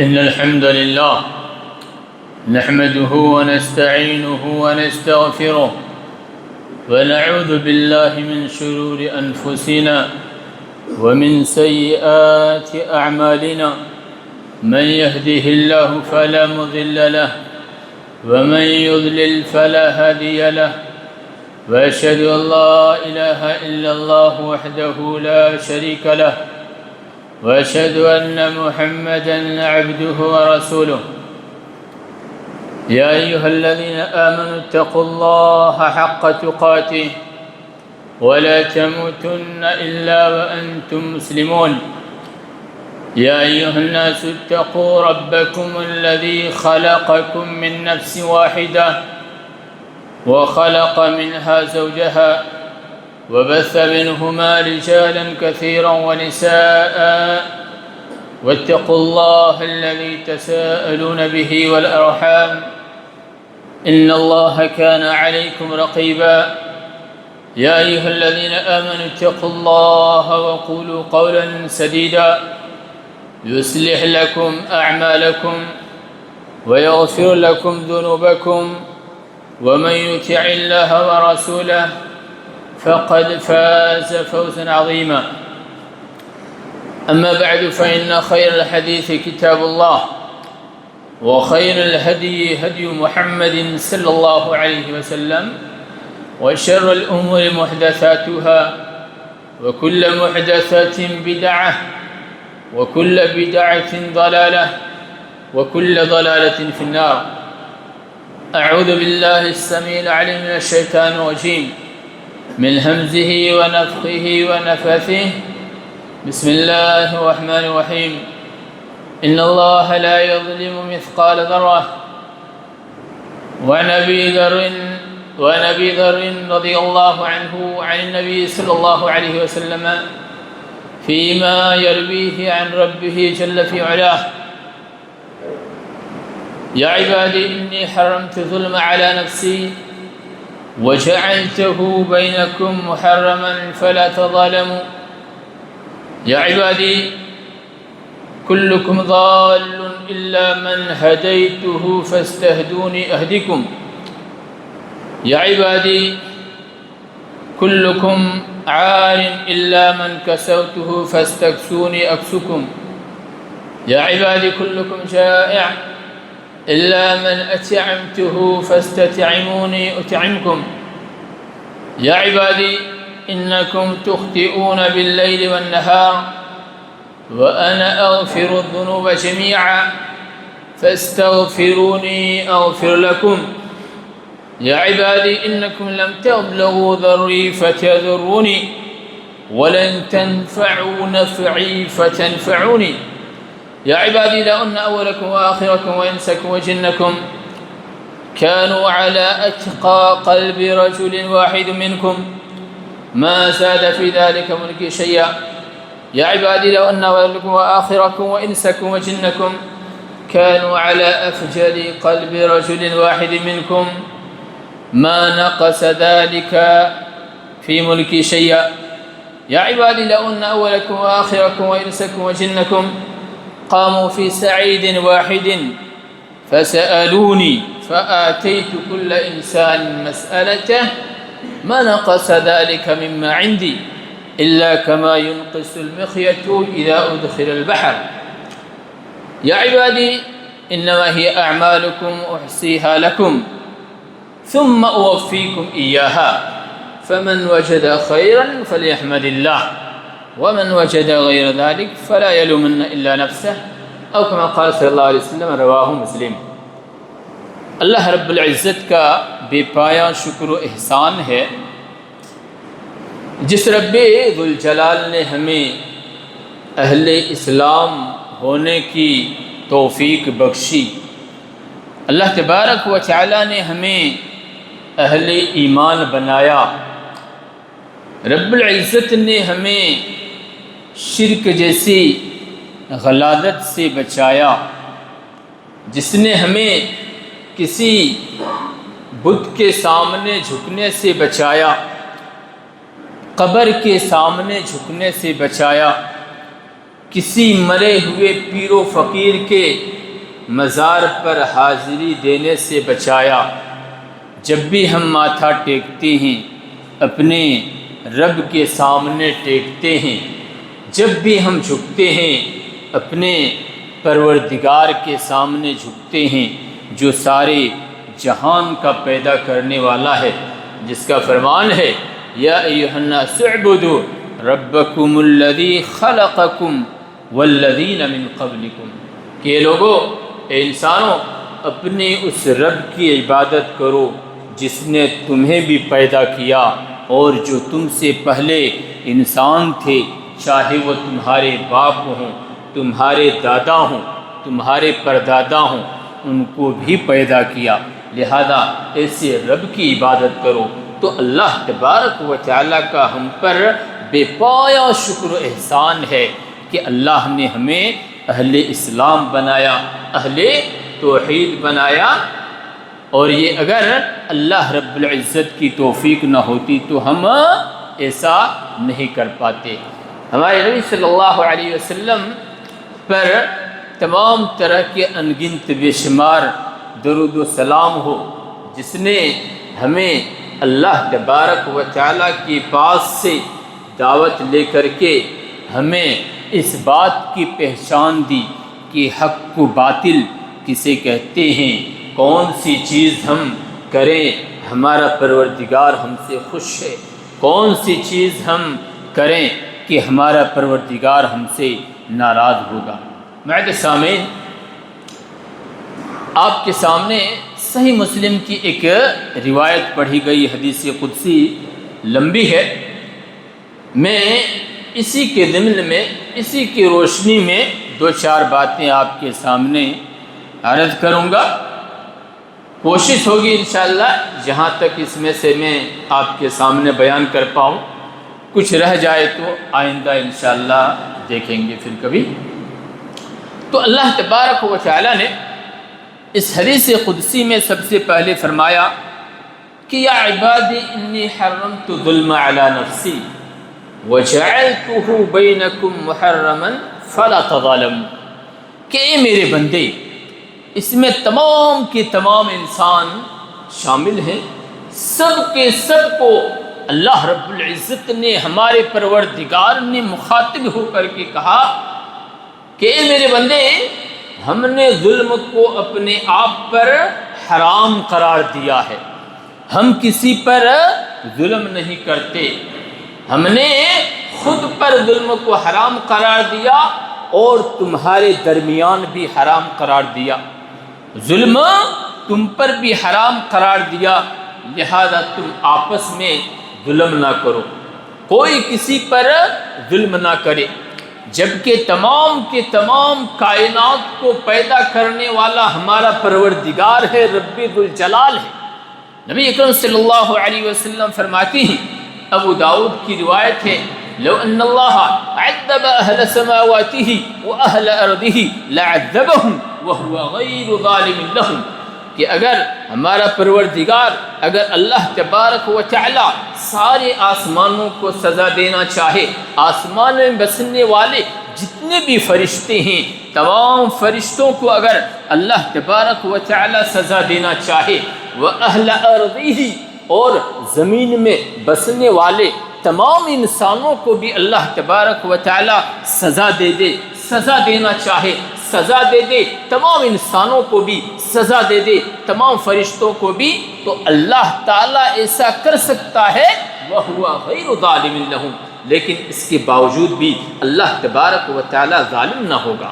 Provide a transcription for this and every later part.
إن الحمد لله نحمده ونستعينه ونستغفره ونعوذ بالله من شرور أنفسنا ومن سيئات أعمالنا. من يهده الله فلا مضل له ومن يضلل فلا هادي له، وأشهد أن لا إله إلا الله وحده لا شريك له، وأشهد أن محمدًا عبده ورسوله. يا أيها الذين آمنوا اتقوا الله حق تقاته ولا تموتن إلا وأنتم مسلمون. يا أيها الناس اتقوا ربكم الذي خلقكم من نفس واحدة وخلق منها زوجها وبث منهما رجالا كثيرا ونساء، واتقوا الله الذي تساءلون به والأرحام إن الله كان عليكم رقيبا. يا أيها الذين آمنوا اتقوا الله وقولوا قولا سديدا يصلح لكم أعمالكم ويغفر لكم ذنوبكم، ومن يطع الله ورسوله فقد فاز فوزا عظيما. أما بعد، فإن خير الحديث كتاب الله، وخير الهدي هدي محمد صلى الله عليه وسلم، وشر الأمور محدثاتها، وكل محدثة بدعة، وكل بدعة ضلالة، وكل ضلالة في النار. أعوذ بالله السميع العليم من الشيطان الرجيم، من همزه ونفخه ونفثه. بسم الله الرحمن الرحيم. إن الله لا يظلم مثقال ذرة. وعن أبي ذر رضي الله عنه عن النبي صلى الله عليه وسلم فيما يرويه عن ربه جل في علاه: يا عبادي إني حرمت الظلم على نفسي وجعلته بينكم محرما فلا تظالموا. يا عبادي كلكم ضال إلا من هديته فاستهدوني أهدكم. يا عبادي كلكم عار إلا من كسوته فاستكسوني أكسكم. يا عبادي كلكم جائع إلا من أطعمته فاستطعموني أطعمكم. يا عبادي إنكم تخطئون بالليل والنهار وأنا أغفر الذنوب جميعا فاستغفروني أغفر لكم. يا عبادي إنكم لم تبلغوا ضري فتضروني ولن تنفعوا نفعي فتنفعوني. يا عبادي لو أن أولكم وآخركم وإنسكم وجنكم كانوا على أتقى قلب رجل واحد منكم ما زاد في ذلك ملكي شيئا. يا عبادي لو أن أولكم وآخركم وإنسكم وجنكم كانوا على أفجر قلب رجل واحد منكم ما نقص ذلك في ملكي شيئا. يا عبادي لو أن أولكم وآخركم وإنسكم وجنكم قاموا في سعيد واحد فسألوني فآتيت كل إنسان مسألته ما نقص ذلك مما عندي إلا كما ينقص المخيط إذا أدخل البحر. يا عبادي إنما هي أعمالكم أحصيها لكم ثم أوفيكم إياها، فمن وجد خيرا فليحمد الله ومن وجد غير ذلك فلا يلومن إلا نفسه، أو كما قال صلی اللہ علیہ وسلم، رواہ مسلم۔ اللہ رب العزت کا بے پایا شکر و احسان ہے، جس رب ذوالجلال نے ہمیں اہل اسلام ہونے کی توفیق بخشی۔ اللہ تبارک و تعالی نے ہمیں اہل ایمان بنایا۔ رب العزت نے ہمیں شرک جیسی غلازت سے بچایا، جس نے ہمیں کسی بت کے سامنے جھکنے سے بچایا، قبر کے سامنے جھکنے سے بچایا، کسی مرے ہوئے پیر و فقیر کے مزار پر حاضری دینے سے بچایا۔ جب بھی ہم ماتھا ٹیکتے ہیں اپنے رب کے سامنے ٹیکتے ہیں، جب بھی ہم جھکتے ہیں اپنے پروردگار کے سامنے جھکتے ہیں جو سارے جہان کا پیدا کرنے والا ہے، جس کا فرمان ہے یا ایھا الناس اعبدوا ربکم الذی خلقکم والذین من قبلکم، کہ لوگو اے انسانوں اپنے اس رب کی عبادت کرو جس نے تمہیں بھی پیدا کیا اور جو تم سے پہلے انسان تھے، چاہے وہ تمہارے باپ ہوں، تمہارے دادا ہوں، تمہارے پردادا ہوں، ان کو بھی پیدا کیا، لہذا ایسے رب کی عبادت کرو۔ تو اللہ تبارک و تعالیٰ کا ہم پر بے پایا شکر و احسان ہے کہ اللہ نے ہمیں اہل اسلام بنایا، اہل توحید بنایا، اور یہ اگر اللہ رب العزت کی توفیق نہ ہوتی تو ہم ایسا نہیں کر پاتے۔ ہمارے نبی صلی اللہ علیہ وسلم پر تمام طرح کے انگنت بے شمار درود و سلام ہو، جس نے ہمیں اللہ تبارک و تعالیٰ کے پاس سے دعوت لے کر کے ہمیں اس بات کی پہچان دی کہ حق و باطل کسے کہتے ہیں، کون سی چیز ہم کریں ہمارا پروردگار ہم سے خوش ہے، کون سی چیز ہم کریں کہ ہمارا پروردگار ہم سے ناراض ہوگا۔ معزز سامعین، آپ کے سامنے صحیح مسلم کی ایک روایت پڑھی گئی حدیث قدسی لمبی ہے، میں اسی کے ضمن میں، اسی کی روشنی میں دو چار باتیں آپ کے سامنے عرض کروں گا۔ کوشش ہوگی انشاءاللہ جہاں تک اس میں سے میں آپ کے سامنے بیان کر پاؤں، کچھ رہ جائے تو آئندہ انشاءاللہ دیکھیں گے پھر کبھی۔ تو اللہ تبارک و تعالی نے اس حدیث قدسی میں سب سے پہلے فرمایا کہ یا عبادی انی حرمت الظلم علی نفسی وجعلتہ بینکم محرما فلا تظالموا، کہ اے میرے بندے، اس میں تمام کے تمام انسان شامل ہیں، سب کے سب کو اللہ رب العزت نے، ہمارے پروردگار نے مخاطب ہو کر کے کہا کہ اے میرے بندے، ہم نے ظلم کو اپنے آپ پر حرام قرار دیا ہے، ہم کسی پر ظلم نہیں کرتے، ہم نے خود پر ظلم کو حرام قرار دیا اور تمہارے درمیان بھی حرام قرار دیا، ظلم تم پر بھی حرام قرار دیا، لہذا تم آپس میں ظلم نہ کرو، کوئی کسی پر ظلم نہ کرے، جبکہ تمام کے تمام کائنات کو پیدا کرنے والا ہمارا پروردگار ہے، رب ذوالجلال ہے۔ نبی اکرم صلی اللہ علیہ وسلم فرماتے ہیں، ابو داؤد کی روایت ہے، لو ان اللہ عذب اہل سماواته واہل ارضه لعذبهم وهو غیر ظالم لهم، کہ اگر ہمارا پروردگار، اگر اللہ تبارک و تعالی سارے آسمانوں کو سزا دینا چاہے، آسمان میں بسنے والے جتنے بھی فرشتے ہیں، تمام فرشتوں کو اگر اللہ تبارک و تعالی سزا دینا چاہے، وَأَهْلَ أَرْضِهِ، اور زمین میں بسنے والے تمام انسانوں کو بھی اللہ تبارک و تعالی سزا دے دے، سزا دینا چاہے سزا دے دے، تمام انسانوں کو بھی سزا دے دے، تمام فرشتوں کو بھی، تو اللہ تعالیٰ ایسا کر سکتا ہے، وَهُوَ غَيْرُ ظَالِمٍ لَهُمْ، لیکن اس کے باوجود بھی اللہ تبارک و تعالیٰ ظالم نہ ہوگا،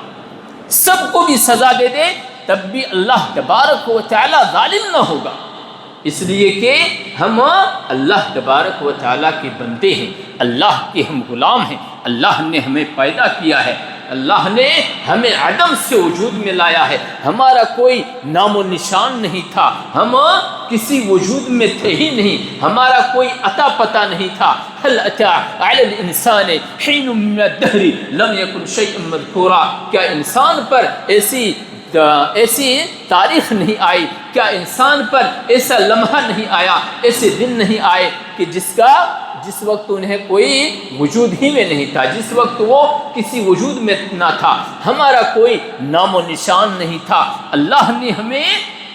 سب کو بھی سزا دے دے تب بھی اللہ تبارک و تعالیٰ ظالم نہ ہوگا، اس لیے کہ ہم اللہ تبارک و تعالیٰ کے بندے ہیں، اللہ کے ہم غلام ہیں، اللہ نے ہمیں پیدا کیا ہے، اللہ نے ہمیں عدم سے وجود میں لایا ہے، ہمارا کوئی نام و نشان نہیں تھا، ہم کسی وجود میں تھے ہی نہیں، ہمارا کوئی عطا پتہ نہیں تھا۔ هل اتى على الانسان حين من الدهر لم يكن شيئا مذكورا، کیا انسان پر ایسی تاریخ نہیں آئی، کیا انسان پر ایسا لمحہ نہیں آیا، ایسے دن نہیں آئے کہ جس وقت انہیں کوئی وجود ہی میں نہیں تھا، جس وقت وہ کسی وجود میں نہ تھا، ہمارا کوئی نام و نشان نہیں تھا، اللہ نے ہمیں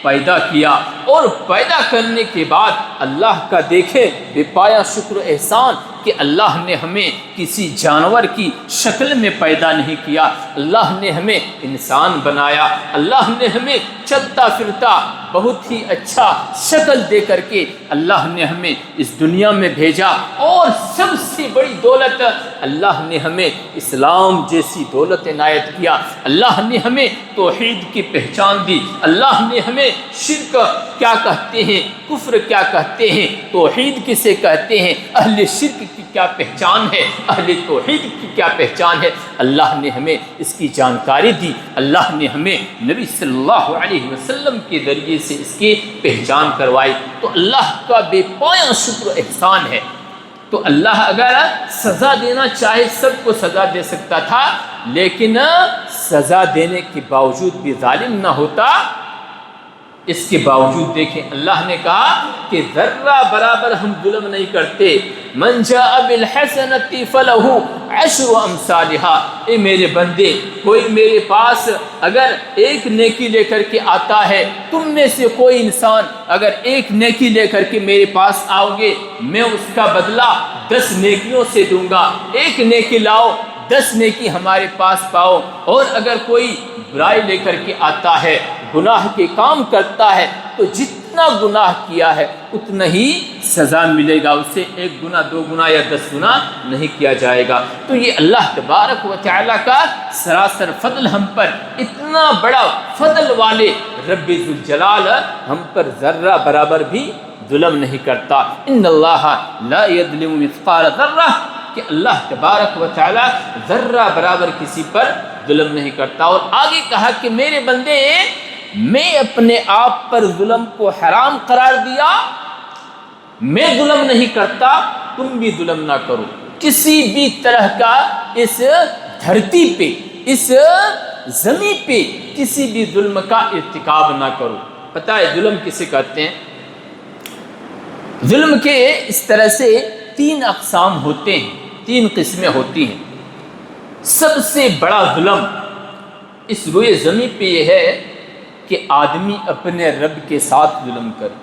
پیدا کیا، اور پیدا کرنے کے بعد اللہ کا دیکھے بے پایا شکر و احسان کہ اللہ نے ہمیں کسی جانور کی شکل میں پیدا نہیں کیا، اللہ نے ہمیں انسان بنایا، اللہ نے ہمیں چلتا پھرتا بہت ہی اچھا شکل دے کر کے اللہ نے ہمیں اس دنیا میں بھیجا، اور سب سے بڑی دولت اللہ نے ہمیں اسلام جیسی دولت عنایت کیا، اللہ نے ہمیں توحید کی پہچان دی، اللہ نے ہمیں شرک کیا کہتے ہیں، کفر کیا کہتے ہیں، توحید کسے کہتے ہیں، اہل شرک کی کیا پہچان ہے، اہل توحید کی کیا پہچان ہے، اللہ نے ہمیں اس کی جانکاری دی، اللہ نے ہمیں نبی صلی اللہ علیہ وسلم کے ذریعے سے اس کی پہچان کروائی، تو اللہ کا بے پایا شکر و احسان ہے۔ تو اللہ اگر سزا دینا چاہے سب کو سزا دے سکتا تھا، لیکن سزا دینے کے باوجود بھی ظالم نہ ہوتا۔ اس کے باوجود دیکھیں اللہ نے کہا کہ ذرہ برابر ہم ظلم نہیں کرتے، من جاء بالحسنۃ فلہ عشر امثالها، اے میرے بندے، کوئی میرے پاس اگر ایک نیکی لے کر کے آتا ہے، تم میں سے کوئی انسان اگر ایک نیکی لے کر کے میرے پاس آؤ گے، میں اس کا بدلہ 10 نیکیوں سے دوں گا، ایک نیکی لاؤ 10 نیکی ہمارے پاس پاؤ، اور اگر کوئی برائی لے کر کے آتا ہے، گناہ کے کام کرتا ہے، تو جتنا گناہ کیا ہے اتنا ہی سزا ملے گا، اسے 1 گنا 2 گنا یا 10 گنا نہیں کیا جائے گا۔ تو یہ اللہ تبارک و تعالیٰ کا سراسر فضل، ہم پر اتنا بڑا فضل والے رب ذوالجلال ہم پر ذرہ برابر بھی ظلم نہیں کرتا۔ ان اللہ لا یظلم مثقال ذرہ، کہ اللہ تبارک و تعالیٰ ذرہ برابر کسی پر ظلم نہیں کرتا۔ اور آگے کہا کہ میرے بندے، میں اپنے آپ پر ظلم کو حرام قرار دیا، میں ظلم نہیں کرتا، تم بھی ظلم نہ کرو، کسی بھی طرح کا اس دھرتی پہ، اس زمین پہ کسی بھی ظلم کا ارتکاب نہ کرو۔ پتہ ہے ظلم کسے کہتے ہیں؟ ظلم کے اس طرح سے 3 اقسام ہوتے ہیں، 3 قسمیں ہوتی ہیں۔ سب سے بڑا ظلم اس روئے زمین پہ یہ ہے کہ آدمی اپنے رب کے ساتھ ظلم کرے،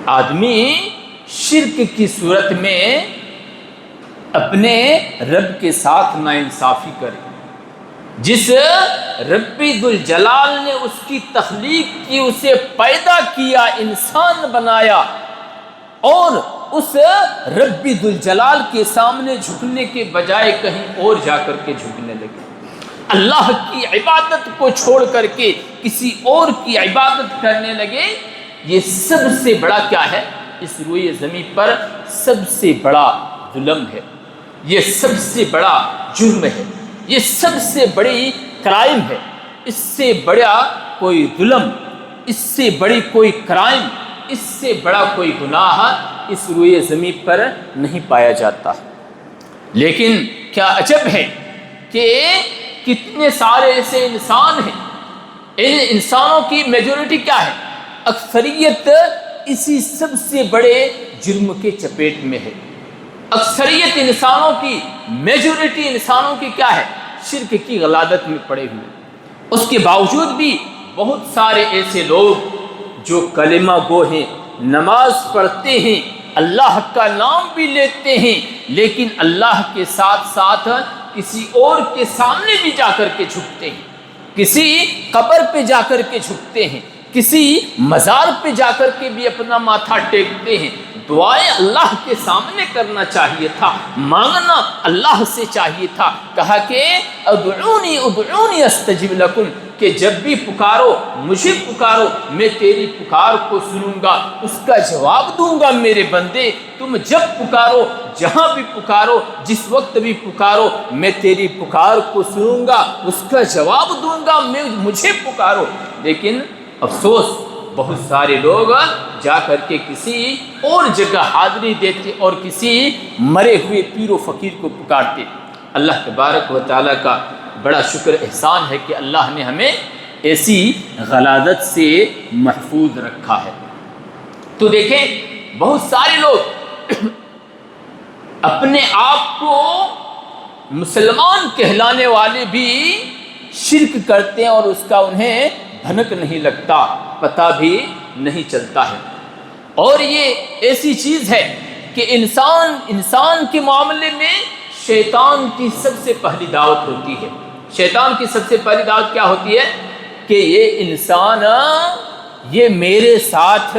آدمی شرک کی صورت میں اپنے رب کے ساتھ ناانصافی کرے۔ جس رب ذوالجلال نے اس کی تخلیق کی، اسے پیدا کیا، انسان بنایا، اور اس رب ذوالجلال کے سامنے جھکنے کے بجائے کہیں اور جا کر کے جھکنے لگے، اللہ کی عبادت کو چھوڑ کر کے کسی اور کی عبادت کرنے لگے۔ یہ سب سے بڑا کیا ہے؟ اس روئے زمین پر سب سے بڑا ظلم ہے، یہ سب سے بڑا جرم ہے، یہ سب سے بڑی کرائم ہے۔ اس سے بڑا کوئی ظلم، اس سے بڑی کوئی کرائم، اس سے بڑا کوئی گناہ اس روئے زمین پر نہیں پایا جاتا۔ لیکن کیا عجب ہے کہ کتنے سارے ایسے انسان ہیں، ان انسانوں کی میجورٹی کیا ہے؟ اکثریت اسی سب سے بڑے جرم کے چپیٹ میں ہے۔ اکثریت انسانوں کی، میجورٹی انسانوں کی کیا ہے؟ شرک کی غلادت میں پڑے ہوئے۔ اس کے باوجود بھی بہت سارے ایسے لوگ جو کلمہ گو ہیں، نماز پڑھتے ہیں، اللہ کا نام بھی لیتے ہیں، لیکن اللہ کے ساتھ ساتھ کسی اور کے سامنے بھی جا کر کے جھکتے ہیں، کسی قبر پہ جا کر کے جھکتے ہیں، کسی مزار پہ جا کر کے بھی اپنا ماتھا ٹیکتے ہیں۔ دعائیں اللہ کے سامنے کرنا چاہیے تھا، مانگنا اللہ سے چاہیے تھا۔ کہا کہ ادعونی ادعونی استجب لکم، کہ جب بھی پکارو مجھے پکارو، میں تیری پکار کو سنوں گا، اس کا جواب دوں گا۔ میرے بندے، تم جب پکارو، جہاں بھی پکارو، جس وقت بھی پکارو، میں تیری پکار کو سنوں گا، اس کا جواب دوں گا، مجھے پکارو۔ لیکن افسوس، بہت سارے لوگ جا کر کے کسی اور جگہ حاضری دیتے اور کسی مرے ہوئے پیر و فقیر کو پکارتے۔ اللہ تبارک و تعالیٰ کا بڑا شکر احسان ہے کہ اللہ نے ہمیں ایسی غلادت سے محفوظ رکھا ہے۔ تو دیکھیں، بہت سارے لوگ اپنے آپ کو مسلمان کہلانے والے بھی شرک کرتے ہیں اور اس کا انہیں بھنک نہیں لگتا، پتہ بھی نہیں چلتا ہے۔ اور یہ ایسی چیز ہے کہ انسان کے معاملے میں شیطان کی سب سے پہلی دعوت ہوتی ہے۔ شیطان کی سب سے پہلی دعوت کیا ہوتی ہے؟ کہ یہ انسان یہ میرے ساتھ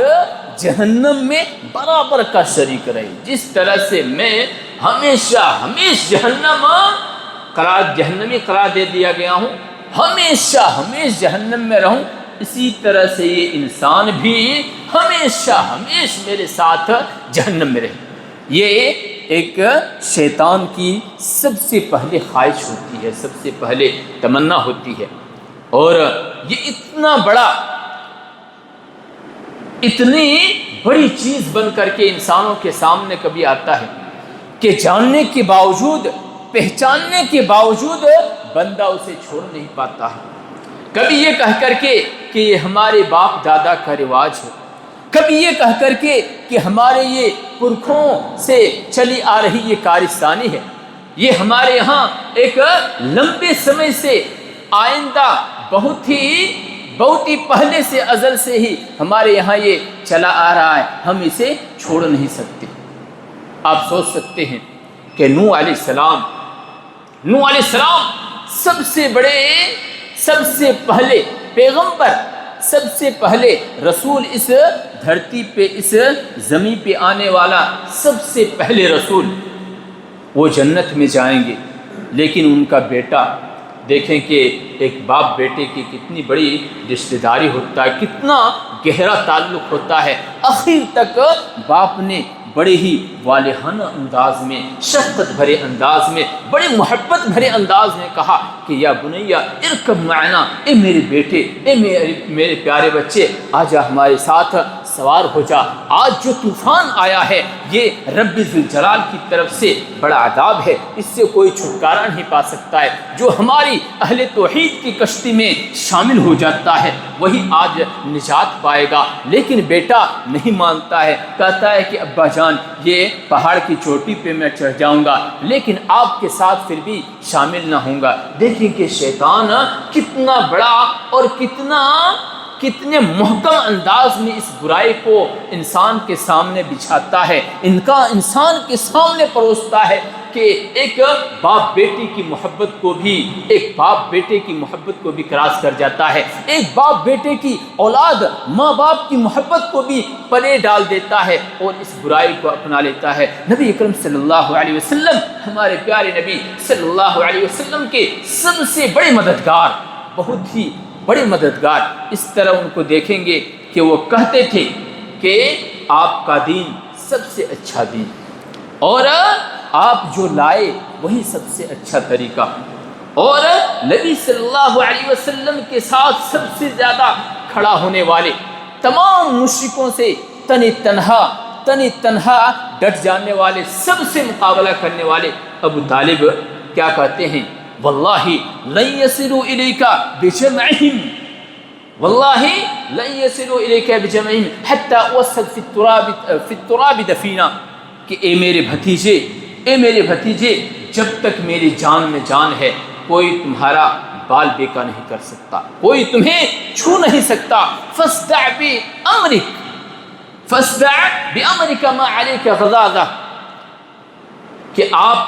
جہنم میں برابر کا شریک رہے، جس طرح سے میں ہمیشہ جہنمی قرار دے دیا گیا ہوں، ہمیشہ جہنم میں رہوں، اسی طرح سے یہ انسان بھی ہمیشہ میرے ساتھ جہنم میں رہے۔ یہ ایک شیطان کی سب سے پہلے خواہش ہوتی ہے، سب سے پہلے تمنا ہوتی ہے۔ اور یہ اتنی بڑی چیز بن کر کے انسانوں کے سامنے کبھی آتا ہے کہ جاننے کے باوجود، پہچاننے کے باوجود بندہ اسے چھوڑ نہیں پاتا ہے۔ کبھی یہ کہہ کر کے کہ یہ ہمارے باپ دادا کا رواج ہے، کبھی یہ کہہ کر کے کہ ہمارے یہ پرکھوں سے چلی آ رہی یہ کارستانی ہے، یہ ہمارے یہاں ایک لمبے سمے سے آئندہ بہت ہی پہلے سے ازل سے ہی ہمارے یہاں یہ چلا آ رہا ہے، ہم اسے چھوڑ نہیں سکتے۔ آپ سوچ سکتے ہیں کہ نوح علیہ السلام سب سے پہلے پیغمبر، سب سے پہلے رسول، اس دھرتی پہ اس زمین پہ آنے والا سب سے پہلے رسول، وہ جنت میں جائیں گے، لیکن ان کا بیٹا، دیکھیں کہ ایک باپ بیٹے کی کتنی بڑی رشتہ داری ہوتا ہے، کتنا گہرا تعلق ہوتا ہے۔ آخر تک باپ نے بڑے ہی والہانہ انداز میں، شفقت بھرے انداز میں، بڑے محبت بھرے انداز میں کہا کہ یا بنیا ارکب معنا، اے میرے بیٹے، اے میرے پیارے بچے، آجا ہمارے ساتھ سوار ہو جا۔ آج جو طوفان آیا ہے یہ رب ذوالجلال کی طرف سے بڑا عذاب ہے، اس سے کوئی چھٹکارا نہیں پا سکتا ہے۔ جو ہماری اہل توحید کی کشتی میں شامل ہو جاتا ہے وہی آج نجات پائے گا۔ لیکن بیٹا نہیں مانتا ہے، کہتا ہے کہ ابا جان یہ پہاڑ کی چوٹی پہ میں چڑھ جاؤں گا لیکن آپ کے ساتھ پھر بھی شامل نہ ہوں گا۔ دیکھیں کہ شیطان کتنا بڑا اور کتنے محکم انداز میں اس برائی کو انسان کے سامنے بچھاتا ہے، انسان کے سامنے پروستا ہے کہ ایک باپ بیٹے کی محبت کو بھی کراس کر جاتا ہے، ایک باپ بیٹے کی اولاد ماں باپ کی محبت کو بھی پلے ڈال دیتا ہے اور اس برائی کو اپنا لیتا ہے۔ نبی اکرم صلی اللہ علیہ وسلم، ہمارے پیارے نبی صلی اللہ علیہ وسلم کے سب سے بڑے مددگار، بہت ہی بڑے مددگار، اس طرح ان کو دیکھیں گے کہ وہ کہتے تھے کہ آپ کا دین سب سے اچھا دین، اور آپ جو لائے وہی سب سے اچھا طریقہ، اور نبی صلی اللہ علیہ وسلم کے ساتھ سب سے زیادہ کھڑا ہونے والے، تمام مشرکوں سے تنی تنہا ڈٹ جانے والے، سب سے مقابلہ کرنے والے ابو طالب کیا کہتے ہیں؟ واللہ لن یصلوا الیک بجمعہم، واللہ لن یصلوا الیک بجمعہم حتی اوسد فی التراب دفینا، کہ اے میرے بھتیجے، جب تک میری جان میں جان ہے کوئی تمہارا بال بیکا نہیں کر سکتا، کوئی تمہیں چھو نہیں سکتا۔ فاصدع بامرک ما علیک غضاضہ، کہ آپ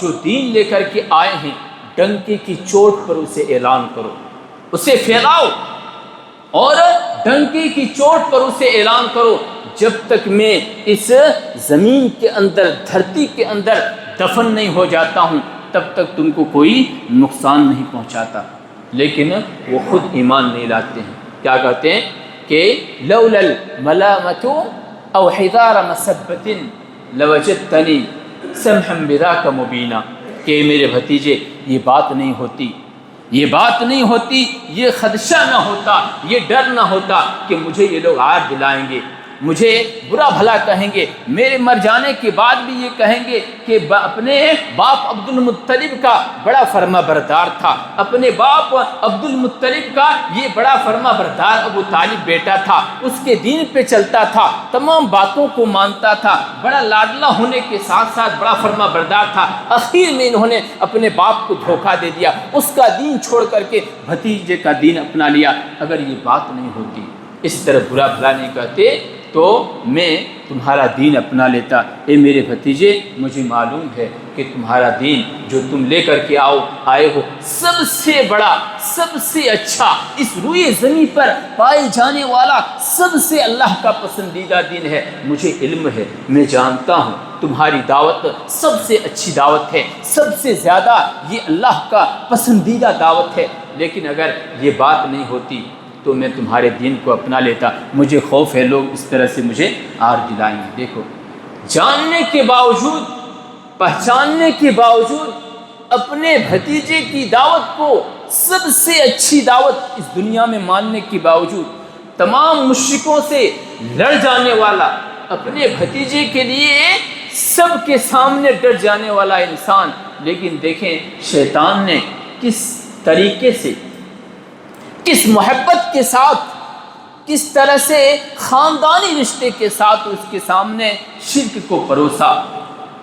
جو دین لے کر کے آئے ہیں ڈنکے کی چوٹ پر اسے اعلان کرو، اسے پھیلاؤ، اور ڈنکے کی چوٹ پر اسے اعلان کرو، جب تک میں اس زمین کے اندر، دھرتی کے اندر دفن نہیں ہو جاتا ہوں تب تک تم کو کوئی نقصان نہیں پہنچاتا۔ لیکن وہ خود ایمان نہیں لاتے ہیں، کیا کہتے ہیں کہ لولا الملامۃ او حذار مسبۃ لوجدتنی سمحا بذاک مبینا، کہ میرے بھتیجے یہ بات نہیں ہوتی، یہ خدشہ نہ ہوتا، یہ ڈر نہ ہوتا کہ مجھے یہ لوگ عار دلائیں گے، مجھے برا بھلا کہیں گے، میرے مر جانے کے بعد بھی یہ کہیں گے کہ اپنے باپ عبد المطلب کا بڑا فرما بردار تھا، اپنے باپ عبد المطلب کا یہ بڑا فرما بردار ابو طالب بیٹا تھا، اس کے دین پہ چلتا تھا، تمام باتوں کو مانتا تھا، بڑا لاڈلا ہونے کے ساتھ ساتھ بڑا فرما بردار تھا۔ اخیر میں انہوں نے اپنے باپ کو دھوکہ دے دیا، اس کا دین چھوڑ کر کے بھتیجے کا دین اپنا لیا۔ اگر یہ بات نہیں ہوتی، اس طرح برا بھلا نہیں کہتے، تو میں تمہارا دین اپنا لیتا۔ اے میرے بھتیجے، مجھے معلوم ہے کہ تمہارا دین جو تم لے کر کے آئے ہو سب سے بڑا، سب سے اچھا، اس روئے زمین پر پائے جانے والا سب سے اللہ کا پسندیدہ دین ہے۔ مجھے علم ہے، میں جانتا ہوں تمہاری دعوت سب سے اچھی دعوت ہے، سب سے زیادہ یہ اللہ کا پسندیدہ دعوت ہے، لیکن اگر یہ بات نہیں ہوتی تو میں تمہارے دین کو اپنا لیتا۔ مجھے خوف ہے لوگ اس طرح سے مجھے آر دلائیں گے۔ دیکھو، جاننے کے باوجود، پہچاننے کے باوجود، اپنے بھتیجے کی دعوت کو سب سے اچھی دعوت اس دنیا میں ماننے کے باوجود، تمام مشرکوں سے لڑ جانے والا، اپنے بھتیجے کے لیے سب کے سامنے ڈٹ جانے والا انسان، لیکن دیکھیں شیطان نے کس طریقے سے، کس محبت کے ساتھ، کس طرح سے خاندانی رشتے کے ساتھ اس کے سامنے شرک کو پروسا،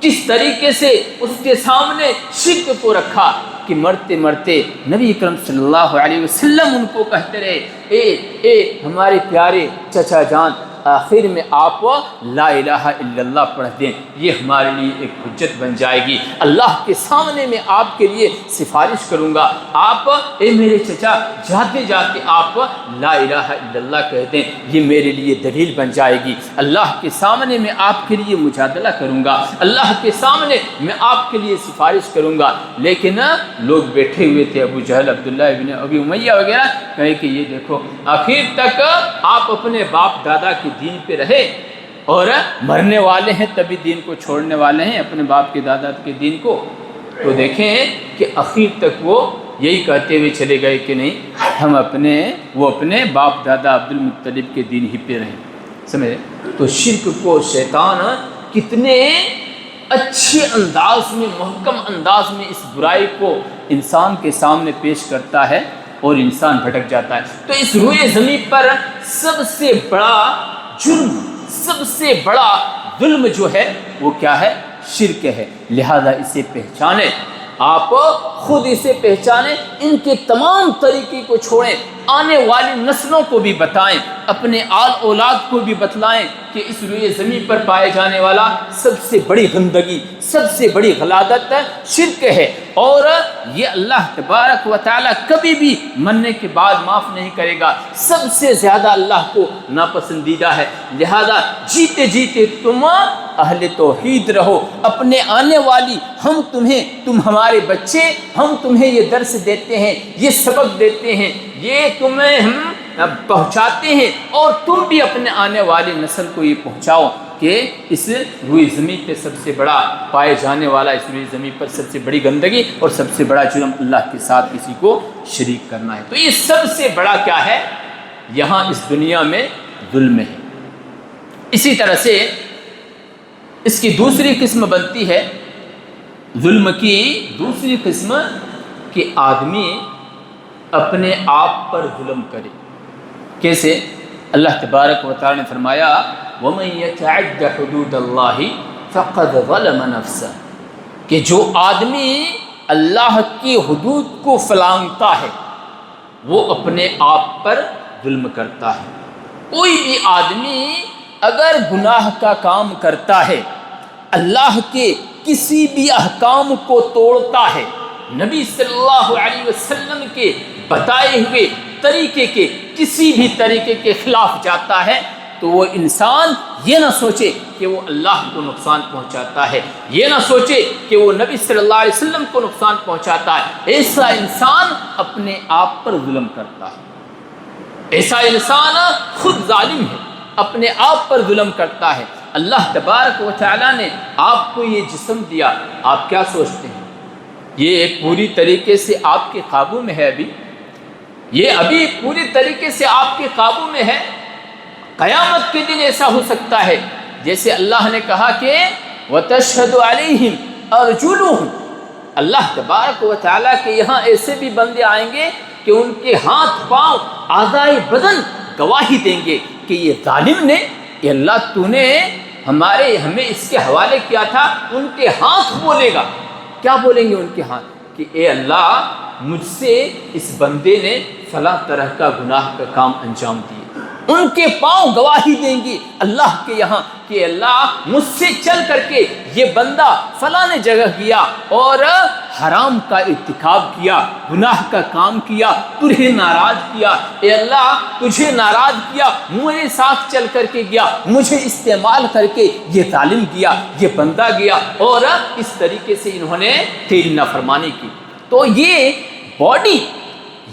کس طریقے سے اس کے سامنے شرک کو رکھا کہ مرتے مرتے نبی اکرم صلی اللہ علیہ وسلم ان کو کہتے رہے، اے ہمارے پیارے چچا جان، آخر میں آپ لا الہ الا اللہ پڑھ دیں، یہ ہمارے لیے ایک حجت بن جائے گی، اللہ کے سامنے میں آپ کے لیے سفارش کروں گا۔ آپ اے میرے چچا، جاتے جاتے آپ لا الہ الا اللہ کہہ دیں، یہ میرے لیے دلیل بن جائے گی، اللہ کے سامنے میں آپ کے لیے مجادلہ کروں گا، اللہ کے سامنے میں آپ کے لیے سفارش کروں گا۔ لیکن لوگ بیٹھے ہوئے تھے، ابو جہل، عبداللہ ابن ابی امیہ وغیرہ، کہے کہ یہ دیکھو آخر تک آپ اپنے باپ دادا کے دین پہ رہے اور مرنے والے ہیں تبھی دین کو چھوڑنے والے ہیں، اپنے باپ کے دادا کے دین کو۔ تو دیکھیں کہ آخر تک وہ یہی کہتے ہوئے چلے گئے کہ نہیں، ہم اپنے باپ دادا عبد المطلب کے دین ہی پہ رہیں۔ سمجھے؟ تو شرک کو شیطان کتنے اچھے انداز میں، محکم انداز میں اس برائی کو انسان کے سامنے پیش کرتا ہے اور انسان بھٹک جاتا ہے۔ تو اس روئے زمین پر سب سے بڑا جرم، سب سے بڑا ظلم جو ہے وہ کیا ہے؟ شرک ہے۔ لہذا اسے پہچانیں، آپ خود اسے پہچانیں، ان کے تمام طریقے کو چھوڑیں، آنے والی نسلوں کو بھی بتائیں، اپنے آل اولاد کو بھی بتلائیں کہ اس روئے زمین پر پائے جانے والا سب سے بڑی گندگی، سب سے بڑی غلاظت شرک ہے، اور یہ اللہ تبارک و تعالیٰ کبھی بھی مننے کے بعد معاف نہیں کرے گا، سب سے زیادہ اللہ کو ناپسندیدہ ہے۔ لہذا جیتے جیتے تم اہل توحید رہو، اپنے آنے والی تم ہمارے بچے، ہم تمہیں یہ درس دیتے ہیں، یہ سبق دیتے ہیں، یہ تمہیں ہم پہنچاتے ہیں، اور تم بھی اپنے آنے والی نسل کو یہ پہنچاؤ کہ اس روئے زمین پہ سب سے بڑا پائے جانے والا، اس روئے زمین پر سب سے بڑی گندگی اور سب سے بڑا جرم اللہ کے ساتھ کسی کو شریک کرنا ہے۔ تو یہ سب سے بڑا کیا ہے؟ یہاں اس دنیا میں ظلم ہے۔ اسی طرح سے اس کی دوسری قسم بنتی ہے، ظلم کی دوسری قسم، کہ آدمی اپنے آپ پر ظلم کرے۔ کیسے؟ اللہ تبارک و تعالی نے فرمایا وَمَن يَتَعَدَّ حُدُودَ اللَّهِ فَقَدْ ظَلَمَ نَفْسَهُ، کہ جو آدمی اللہ کی حدود کو پھلانگتا ہے وہ اپنے آپ پر ظلم کرتا ہے۔ کوئی بھی آدمی اگر گناہ کا کام کرتا ہے، اللہ کے کسی بھی احکام کو توڑتا ہے، نبی صلی اللہ علیہ وسلم کے بتائے ہوئے طریقے کے کسی بھی طریقے کے خلاف جاتا ہے، تو وہ انسان یہ نہ سوچے کہ وہ اللہ کو نقصان پہنچاتا ہے، یہ نہ سوچے کہ وہ نبی صلی اللہ علیہ وسلم کو نقصان پہنچاتا ہے۔ ایسا انسان اپنے آپ پر ظلم کرتا ہے، ایسا انسان خود ظالم ہے، اپنے آپ پر ظلم کرتا ہے۔ اللہ تبارک و تعالیٰ نے آپ کو یہ جسم دیا، آپ کیا سوچتے ہیں یہ پوری طریقے سے آپ کے قابو میں ہے؟ ابھی پوری طریقے سے آپ کے قابو میں ہے؟ قیامت کے دن ایسا ہو سکتا ہے جیسے اللہ نے کہا کہ وَتَشْهَدُ عَلَيْهِمْ أَرْجُلُهُمْ، اللہ تبارک و تعالیٰ کے یہاں ایسے بھی بندے آئیں گے کہ ان کے ہاتھ پاؤں اعضائے بدن گواہی دیں گے کہ یہ ظالم نے، یہ اللہ تو نے ہمیں اس کے حوالے کیا تھا۔ ان کے ہاتھ بولے گا، کیا بولیں گے ان کے ہاتھ؟ کہ اے اللہ مجھ سے اس بندے نے فلاں طرح کا گناہ کا کام انجام دیا۔ ان کے پاؤں گواہی دیں گی اللہ کے یہاں کہ اللہ مجھ سے چل کر کے یہ بندہ فلاں جگہ گیا اور حرام کا ارتکاب کیا، گناہ کا کام کیا، تجھے ناراض کیا، اے اللہ تجھے ناراض کیا، میرے ساتھ چل کر کے گیا، مجھے استعمال کر کے یہ ظالم گیا، یہ بندہ گیا، اور اس طریقے سے انہوں نے تیری نافرمانی کی۔ تو یہ باڈی،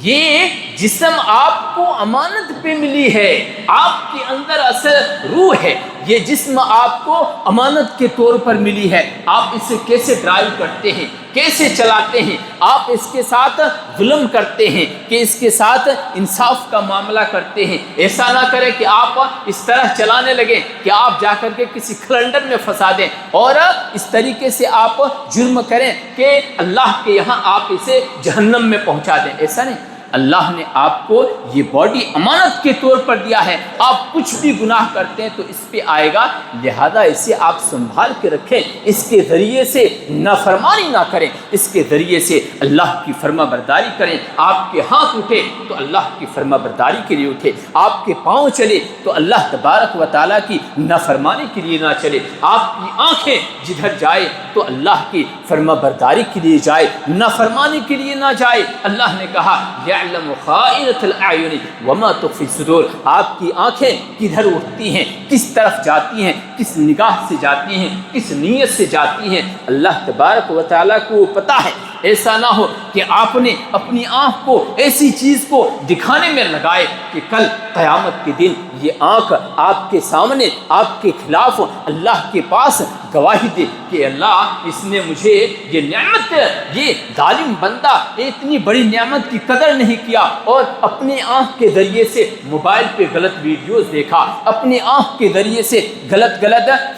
یہ جسم آپ کو امانت پہ ملی ہے، آپ کے اندر اصل روح ہے، یہ جسم آپ کو امانت کے طور پر ملی ہے۔ آپ اسے کیسے ڈرائیو کرتے ہیں، کیسے چلاتے ہیں، آپ اس کے ساتھ ظلم کرتے ہیں کہ اس کے ساتھ انصاف کا معاملہ کرتے ہیں۔ ایسا نہ کریں کہ آپ اس طرح چلانے لگیں کہ آپ جا کر کے کسی کلنڈر میں پھنسا دیں اور اس طریقے سے آپ جرم کریں کہ اللہ کے یہاں آپ اسے جہنم میں پہنچا دیں۔ ایسا نہیں، اللہ نے آپ کو یہ باڈی امانت کے طور پر دیا ہے، آپ کچھ بھی گناہ کرتے ہیں تو اس پہ آئے گا، لہذا اسے آپ سنبھال کے رکھیں، اس کے ذریعے سے نافرمانی نہ کریں، اس کے ذریعے سے اللہ کی فرما برداری کریں۔ آپ کے ہاتھ اٹھے تو اللہ کی فرما برداری کے لیے اٹھے، آپ کے پاؤں چلے تو اللہ تبارک و تعالیٰ کی نافرمانی کے لیے نہ چلے، آپ کی آنکھیں جدھر جائے تو اللہ کی فرما برداری کے لیے جائے، نافرمانی کے لیے نہ جائے۔ اللہ نے کہا يَعْلَمُ خَائِنَةَ الْأَعْيُنِ وَمَا تُخْفِي الصُّدُورُ، آپ کی آنکھیں کدھر اٹھتی ہیں، کس طرف جاتی ہیں، کس نگاہ سے جاتی ہیں، کس نیت سے جاتی ہیں، اللہ تبارک و تعالیٰ کو پتہ ہے۔ ایسا نہ ہو کہ آپ نے اپنی آنکھ کو ایسی چیز کو دکھانے میں لگائے کہ کل قیامت کے دن یہ آنکھ آپ کے سامنے آپ کے خلاف اللہ کے پاس گواہی دے کہ اللہ اس نے مجھے یہ نعمت، یہ ظالم بندہ اتنی بڑی نعمت کی قدر نہیں کیا اور اپنی آنکھ کے ذریعے سے موبائل پہ غلط ویڈیوز دیکھا، اپنی آنکھ کے ذریعے سے غلط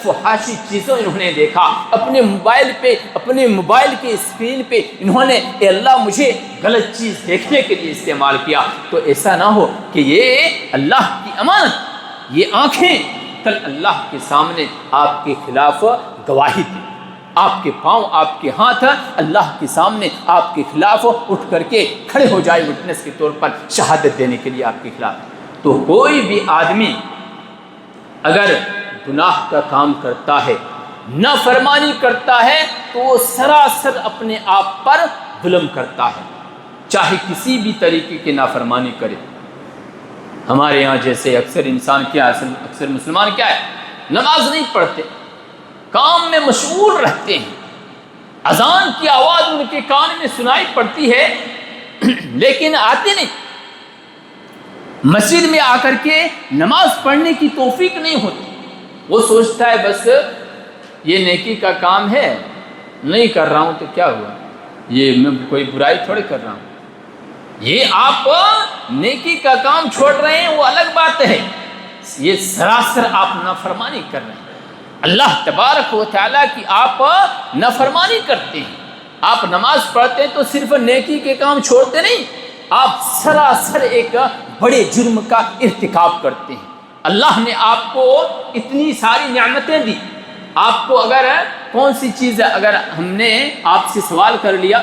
فحاشی چیزوں انہوں نے دیکھا، اپنے موبائل کے اسکرین پہ انہوں نے اے اللہ مجھے غلط چیز دیکھنے کے لیے استعمال کیا۔ تو ایسا نہ ہو کہ یہ اللہ کی امانت، یہ آنکھیں کل اللہ کے سامنے آپ کے خلاف گواہی دیں، آپ کے پاؤں، آپ کے ہاتھ اللہ کے سامنے آپ کے خلاف اٹھ کر کے کھڑے ہو جائے وٹنس کے طور پر شہادت دینے کے لیے آپ کے خلاف۔ تو کوئی بھی آدمی اگر گناہ کا کام کرتا ہے، نافرمانی کرتا ہے، تو وہ سراسر اپنے آپ پر ظلم کرتا ہے، چاہے کسی بھی طریقے کی نافرمانی کرے۔ ہمارے یہاں جیسے اکثر انسان کیا ہے، اکثر مسلمان کیا ہے، نماز نہیں پڑھتے، کام میں مشغول رہتے ہیں، اذان کی آواز ان کے کان میں سنائی پڑتی ہے لیکن آتے نہیں، مسجد میں آ کر کے نماز پڑھنے کی توفیق نہیں ہوتی۔ وہ سوچتا ہے بس یہ نیکی کا کام ہے، نہیں کر رہا ہوں تو کیا ہوا، یہ میں کوئی برائی تھوڑے کر رہا ہوں۔ یہ آپ نیکی کا کام چھوڑ رہے ہیں وہ الگ بات ہے، یہ سراسر آپ نافرمانی کر رہے ہیں، اللہ تبارک و تعالیٰ کی آپ نافرمانی کرتے ہیں۔ آپ نماز پڑھتے ہیں تو صرف نیکی کے کام چھوڑتے نہیں، آپ سراسر ایک بڑے جرم کا ارتکاب کرتے ہیں۔ اللہ نے آپ کو اتنی ساری نعمتیں دی، آپ کو اگر کون سی چیز ہے، اگر ہم نے آپ سے سوال کر لیا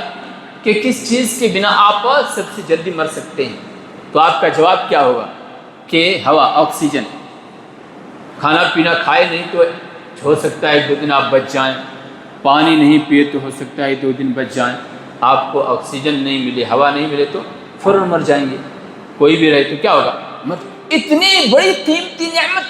کہ کس چیز کے بنا آپ سب سے جلدی مر سکتے ہیں، تو آپ کا جواب کیا ہوگا؟ کہ ہوا، آکسیجن۔ کھانا پینا کھائے نہیں تو ہو سکتا ہے 2 دن آپ بچ جائیں، پانی نہیں پیے تو ہو سکتا ہے 2 دن بچ جائیں، آپ کو آکسیجن نہیں ملے، ہوا نہیں ملے تو فوراً مر جائیں گے، کوئی بھی رہے تو کیا ہوگا۔ اتنی بڑی قیمتی نعمت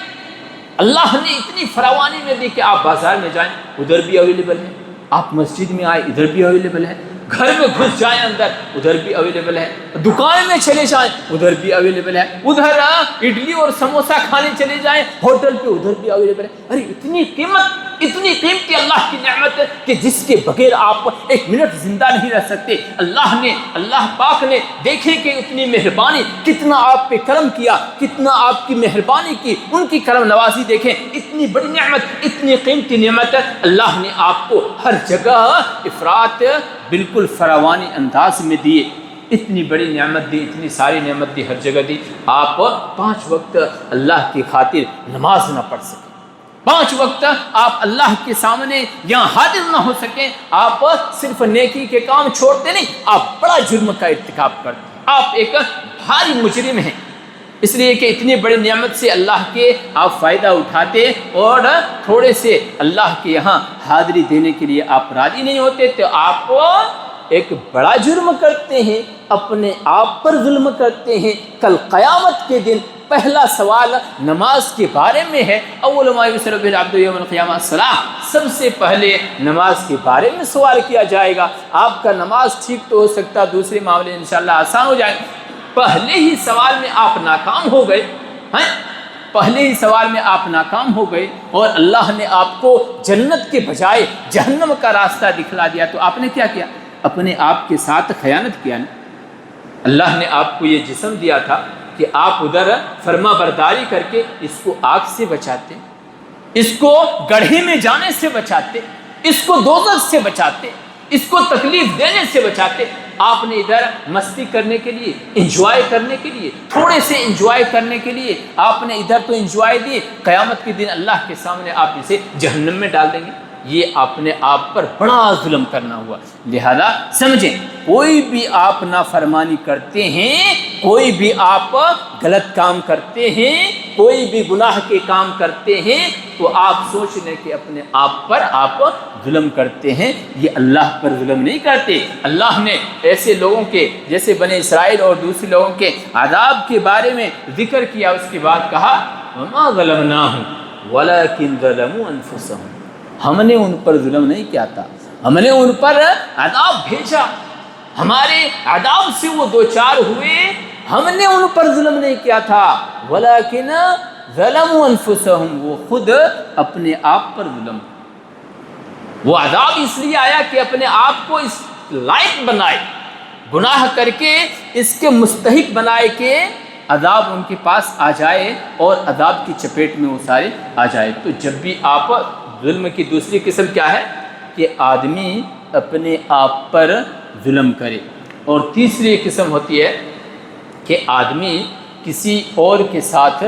اللہ نے اتنی فراوانی میں دی کہ آپ بازار میں جائیں ادھر بھی اویلیبل ہے، آپ مسجد میں آئے ادھر بھی اویلیبل ہے، گھر میں گھس جائیں اندر ادھر بھی اویلیبل ہے، دکان میں چلے جائیں ادھر بھی اویلیبل ہے، ادھر اڈلی اور سموسہ کھانے چلے جائیں ہوٹل پہ ادھر بھی اویلیبل ہے۔ ارے اتنی قیمت اتنی قیمتی اللہ کی نعمت کہ جس کے بغیر آپ ایک منٹ زندہ نہیں رہ سکتے۔ اللہ پاک نے دیکھے کہ اتنی مہربانی، کتنا آپ پہ کرم کیا، کتنا آپ کی مہربانی کی، ان کی کرم نوازی دیکھیں۔ اتنی بڑی نعمت، اتنی قیمتی نعمت اللہ نے آپ کو ہر جگہ افراط بالکل فراوانی انداز میں دیے۔ اتنی بڑی نعمت دی، اتنی ساری نعمت دی، ہر جگہ دی۔ آپ 5 وقت اللہ کی خاطر نماز نہ پڑھ سکیں، 5 وقت آپ اللہ کے سامنے یہاں حاضر نہ ہو سکیں، آپ صرف نیکی کے کام چھوڑتے نہیں، آپ بڑا جرم کا ارتکاب کرتے ہیں، آپ ایک بھاری مجرم ہیں۔ اس لیے کہ اتنی بڑی نعمت سے اللہ کے آپ فائدہ اٹھاتے اور تھوڑے سے اللہ کے یہاں حاضری دینے کے لیے آپ راضی نہیں ہوتے، تو آپ ایک بڑا جرم کرتے ہیں، اپنے آپ پر ظلم کرتے ہیں۔ کل قیامت کے دن پہلا سوال نماز کے بارے میں ہے، اول ما یسأل به العبد یوم القیامہ الصلاۃ، سب سے پہلے نماز کے بارے میں سوال کیا جائے گا۔ آپ کا نماز ٹھیک تو ہو سکتا، دوسرے معاملے انشاءاللہ آسان ہو جائے، پہلے ہی سوال میں آپ ناکام ہو گئے ہیں، پہلے ہی سوال میں آپ ناکام ہو گئے اور اللہ نے آپ کو جنت کے بجائے جہنم کا راستہ دکھلا دیا، تو آپ نے کیا کیا؟ اپنے آپ کے ساتھ خیانت کیا نا۔ اللہ نے آپ کو یہ جسم دیا تھا کہ آپ ادھر فرما برداری کر کے اس کو آگ سے بچاتے، اس کو گڑھے میں جانے سے بچاتے، اس کو دوزخ سے بچاتے، اس کو تکلیف دینے سے بچاتے۔ آپ نے ادھر مستی کرنے کے لیے، انجوائے کرنے کے لیے، تھوڑے سے انجوائے کرنے کے لیے آپ نے ادھر تو انجوائے دیے، قیامت کے دن اللہ کے سامنے آپ اسے جہنم میں ڈال دیں گے۔ یہ اپنے آپ پر بڑا ظلم کرنا ہوا۔ لہذا سمجھیں، کوئی بھی آپ نافرمانی کرتے ہیں، کوئی بھی آپ غلط کام کرتے ہیں، کوئی بھی گناہ کے کام کرتے ہیں، تو آپ سوچ لیں کہ اپنے آپ پر آپ ظلم کرتے ہیں، یہ اللہ پر ظلم نہیں کرتے۔ اللہ نے ایسے لوگوں کے جیسے بنی اسرائیل اور دوسرے لوگوں کے عذاب کے بارے میں ذکر کیا، اس کے بعد کہا وَمَا ظَلَمْنَاهُمْ وَلَكِنْ ظَلَمُوا أَنفُسَهُمْ، ہم نے ان پر ظلم نہیں کیا تھا، ہم نے ان پر عذاب بھیجا، ہمارے عذاب سے وہ دوچار ہوئے، ہم نے ان پر ظلم نہیں کیا تھا، ولیکن ظلموا انفسہم، وہ خود اپنے آپ پر ظلم، وہ عذاب اس لیے آیا کہ اپنے آپ کو اس لائق بنائے، گناہ کر کے اس کے مستحق بنائے کہ عذاب ان کے پاس آ جائے اور عذاب کی چپیٹ میں وہ سارے آ جائے۔ تو جب بھی آپ ظلم کی دوسری قسم کیا ہے کہ آدمی اپنے آپ پر ظلم کرے، اور تیسری قسم ہوتی ہے کہ آدمی کسی اور کے ساتھ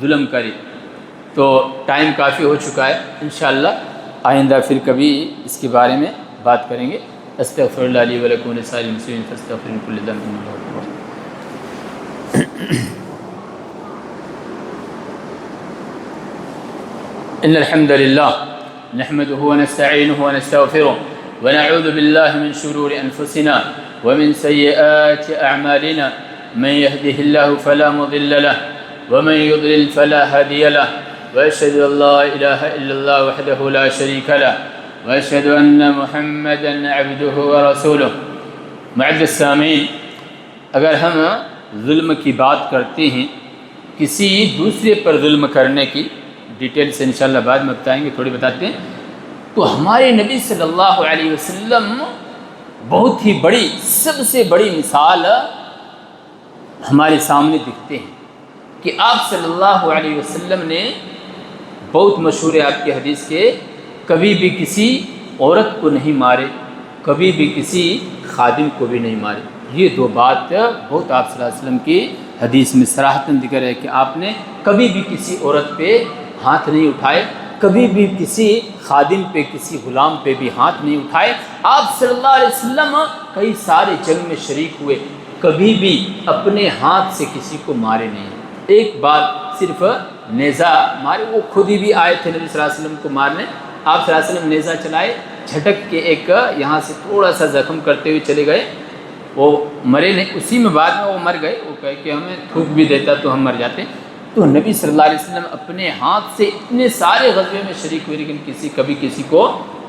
ظلم کرے۔ تو ٹائم کافی ہو چکا ہے، انشاءاللہ آئندہ پھر کبھی اس کے بارے میں بات کریں گے۔ استغفر اللہ لی ولکم ولسائر المسلمین فاستغفروا من کل ذنب انہ هو الغفور الرحیم۔ ان الحمد للہ نحمده ونستعینه ونستغفره ونعوذ باللہ من شرور انفسنا ومن سیئات اعمالنا، من يهده الله فلا مضل له ومن يضلل فلا هادي له، واشهد ان لا اله الا الله وحده لا شريك له، واشهد ان محمدا عبده ورسوله۔ معزز السامعین، اگر ہم ظلم کی بات کرتے ہیں، کسی دوسرے پر ظلم کرنے کی ڈیٹیل سے انشاءاللہ بعد میں بتائیں گے، تھوڑی بتاتے ہیں، تو ہمارے نبی صلی اللہ علیہ وسلم بہت ہی بڑی، سب سے بڑی مثال ہمارے سامنے دکھتے ہیں کہ آپ صلی اللہ علیہ وسلم نے، بہت مشہور ہے آپ کی حدیث کے، کبھی بھی کسی عورت کو نہیں مارے، کبھی بھی کسی خادم کو بھی نہیں مارے۔ یہ دو بات بہت آپ صلی اللہ علیہ وسلم کی حدیث میں صراحتاً ذکر ہے کہ آپ نے کبھی بھی کسی عورت پہ ہاتھ نہیں اٹھائے، کبھی بھی کسی خادم پہ، کسی غلام پہ بھی ہاتھ نہیں اٹھائے۔ آپ صلی اللہ علیہ وسلم کئی سارے جنگ میں شریک ہوئے، کبھی بھی اپنے ہاتھ سے کسی کو مارے نہیں۔ ایک بار صرف نیزہ مارے، وہ خود ہی بھی آئے تھے نبی صلی اللہ علیہ وسلم کو مارنے، آپ صلی اللہ علیہ وسلم نیزہ چلائے، جھٹک کے ایک یہاں سے تھوڑا سا زخم کرتے ہوئے چلے گئے، وہ مرے نہیں، اسی میں بعد میں وہ مر گئے، وہ کہے کہ ہمیں تھوک بھی دیتا تو ہم مر جاتے۔ تو نبی صلی اللہ علیہ وسلم اپنے ہاتھ سے اتنے سارے غزوے میں شریک ہوئے، لیکن کبھی کسی کو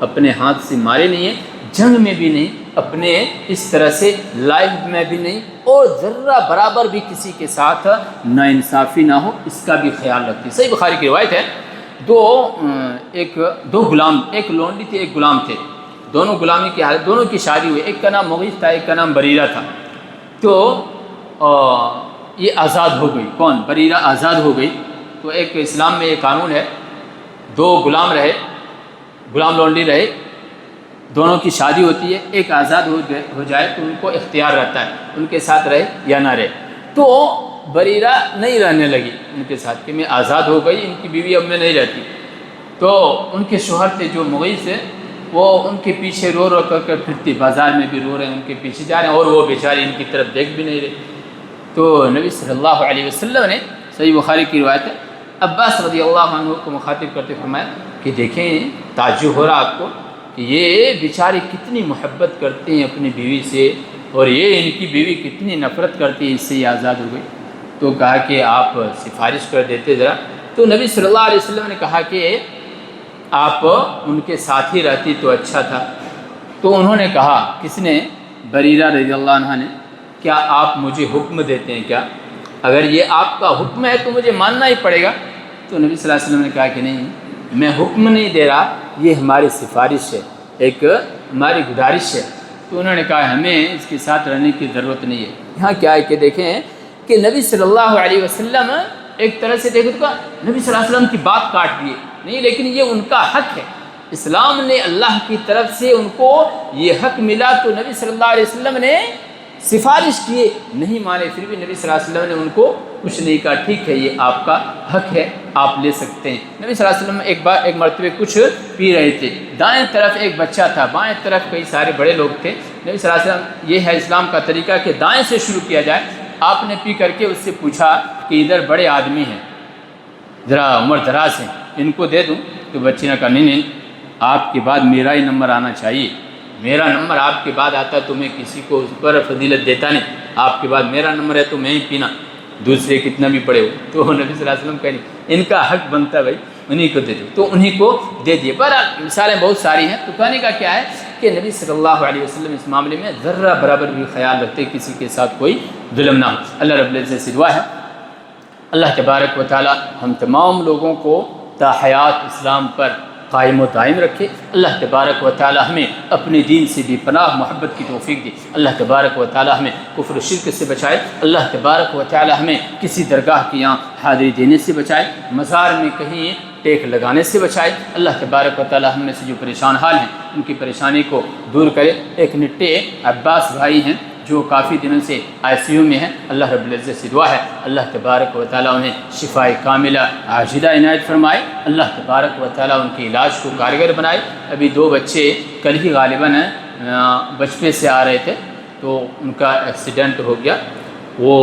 اپنے ہاتھ سے مارے نہیں ہیں، جنگ میں بھی نہیں، اپنے اس طرح سے لائف میں بھی نہیں، اور ذرہ برابر بھی کسی کے ساتھ ناانصافی نہ ہو، اس کا بھی خیال رکھتے۔ صحیح بخاری کی روایت ہے دو غلام، ایک لونڈی تھی ایک غلام تھے، دونوں غلامی کی حالت، دونوں کی شادی ہوئی، ایک کا نام مغیث تھا ایک کا نام بریرہ تھا۔ تو یہ آزاد ہو گئی، کون؟ بریرہ آزاد ہو گئی۔ تو ایک اسلام میں یہ قانون ہے، دو غلام رہے، غلام لونڈی رہے، دونوں کی شادی ہوتی ہے، ایک آزاد ہو جائے تو ان کو اختیار رہتا ہے ان کے ساتھ رہے یا نہ رہے۔ تو بریرہ نہیں رہنے لگی ان کے ساتھ کہ میں آزاد ہو گئی، ان کی بیوی اب میں نہیں رہتی۔ تو ان کے شوہر تھے جو مغیث ہے، وہ ان کے پیچھے رو رو کر پھرتی، بازار میں بھی رو رہے ہیں، ان کے پیچھے جا رہے ہیں، اور وہ بیچاری ان کی طرف دیکھ بھی نہیں رہے۔ تو نبی صلی اللہ علیہ وسلم نے، صحیح بخاری کی روایت ہے، عباس رضی اللہ عنہ کو مخاطب کرتے فرمایا کہ دیکھیں، تعجب ہو رہا آپ کو کہ یہ بیچارے کتنی محبت کرتے ہیں اپنی بیوی سے، اور یہ ان کی بیوی کتنی نفرت کرتی ہے، اس سے یہ آزاد ہو گئی۔ تو کہا کہ آپ سفارش کر دیتے ذرا۔ تو نبی صلی اللہ علیہ وسلم نے کہا کہ آپ ان کے ساتھ ہی رہتی تو اچھا تھا۔ تو انہوں نے کہا، کس نے؟ بریرہ رضی اللہ عنہ نے، کیا آپ مجھے حکم دیتے ہیں کیا؟ اگر یہ آپ کا حکم ہے تو مجھے ماننا ہی پڑے گا۔ تو نبی صلی اللہ علیہ وسلم نے کہا کہ نہیں، میں حکم نہیں دے رہا، یہ ہماری سفارش ہے، ایک ہماری گزارش ہے۔ تو انہوں نے کہا ہمیں اس کے ساتھ رہنے کی ضرورت نہیں ہے۔ یہاں کیا ہے کہ دیکھیں کہ نبی صلی اللہ علیہ وسلم ایک طرح سے دیکھو تو نبی صلی اللہ علیہ وسلم کی بات کاٹ دیے نہیں، لیکن یہ ان کا حق ہے، اسلام نے اللہ کی طرف سے ان کو یہ حق ملا، تو نبی صلی اللہ علیہ وسلم نے سفارش کیے، نہیں مانے، پھر بھی نبی صلی اللہ علیہ وسلم نے ان کو کچھ نہیں کہا، ٹھیک ہے یہ آپ کا حق ہے، آپ لے سکتے ہیں۔ نبی صلی اللہ علیہ وسلم ایک مرتبہ کچھ پی رہے تھے، دائیں طرف ایک بچہ تھا، بائیں طرف کئی سارے بڑے لوگ تھے۔ نبی صلی اللہ علیہ وسلم، یہ ہے اسلام کا طریقہ کہ دائیں سے شروع کیا جائے۔ آپ نے پی کر کے اس سے پوچھا کہ ادھر بڑے آدمی ہیں، ذرا عمر دراز ہیں، ان کو دے دوں؟ تو بچے نے کہا نہیں، آپ کے بعد میرا ہی نمبر آنا چاہیے، میرا نمبر آپ کے بعد آتا تو میں کسی کو اس پر فضیلت دیتا نہیں، آپ کے بعد میرا نمبر ہے تو میں ہی پینا، دوسرے کتنا بھی پڑے ہو۔ تو نبی صلی اللہ علیہ وسلم کہہ رہے ان کا حق بنتا ہے بھائی، انہیں کو دے دو، تو انہیں کو دے دیے۔ پر مثالیں بہت ساری ہیں۔ تو کہنے کا کیا ہے کہ نبی صلی اللہ علیہ وسلم اس معاملے میں ذرہ برابر بھی خیال رکھتے، کسی کے ساتھ کوئی ظلم نہ ہو۔ اللہ رب العزت سے دعا ہے اللہ تبارک و تعالی ہم تمام لوگوں کو تا حیات اسلام پر قائم و دائم رکھے۔ اللہ تبارک و تعالی ہمیں اپنے دین سے بھی پناہ محبت کی توفیق دے۔ اللہ تبارک و تعالی ہمیں کفر و شرک سے بچائے۔ اللہ تبارک و تعالی ہمیں کسی درگاہ کے یہاں حاضری دینے سے بچائے، مزار میں کہیں ٹیک لگانے سے بچائے۔ اللہ تبارک و تعالی ہم میں سے جو پریشان حال ہیں ان کی پریشانی کو دور کرے۔ ایک نٹے عباس بھائی ہیں جو کافی دنوں سے ICU میں ہیں، اللہ رب العزت سے دعا ہے اللہ تبارک و تعالیٰ انہیں شفاء کاملہ عاجلہ عنایت فرمائے۔ اللہ تبارک و تعالیٰ ان کے علاج کو کارگر بنائے۔ ابھی 2 بچے کل ہی غالباً بچپے سے آ رہے تھے، تو ان کا ایکسیڈنٹ ہو گیا، وہ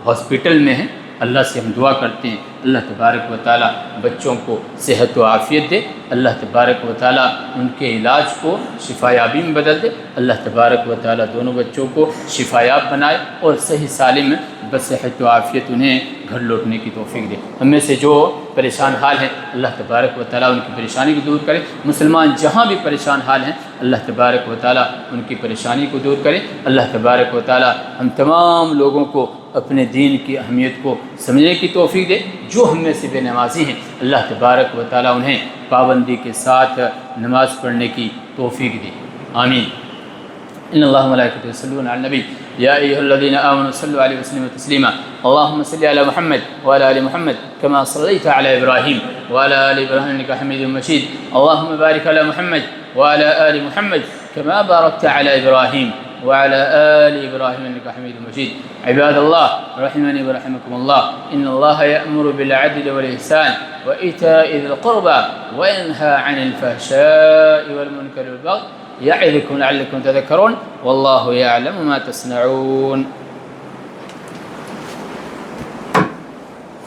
ہاسپٹل میں ہیں۔ اللہ سے ہم دعا کرتے ہیں اللہ تبارک و تعالیٰ بچوں کو صحت و عافیت دے، اللہ تبارک و تعالیٰ ان کے علاج کو شفا یابی میں بدل دے، اللہ تبارک و تعالیٰ دونوں بچوں کو شفا یاب بنائے اور صحیح سالم بصحت و عافیت انہیں گھر لوٹنے کی توفیق دے۔ ہم میں سے جو پریشان حال ہیں اللہ تبارک و تعالیٰ ان کی پریشانی کو دور کرے۔ مسلمان جہاں بھی پریشان حال ہیں اللہ تبارک و تعالیٰ ان کی پریشانی کو دور کرے۔ اللہ تبارک و تعالیٰ ہم تمام لوگوں کو اپنے دین کی اہمیت کو سمجھنے کی توفیق دے۔ جو ہم میں سے بے نمازی ہیں اللہ تبارک و تعالیٰ انہیں پابندی کے ساتھ نماز پڑھنے کی توفیق دے، آمین۔ ان اللہ ملائکتہ یصلون علی النبی یا ایھا الذین آمنوا صلوا علیہ وسلموا تسلیما اللهم صل علی محمد وعلى آل محمد كما صليت على ابراہیم وعلى آل ابراہیم انک حمید مجید اللهم بارک علی محمد وعلى آل محمد كما باركت على ابراہیم وعلى آل ابراہیم انک حمید مجید۔ عباد اللہ رحمنی ورحمکم اللہ، ان اللہ یأمر بالعدل والإحسان وإیتاء ذی القربى وینہی عن الفحشاء والمنکر والبغی یعظکم لعلکم تذکرون واللہ یعلم ما تصنعون۔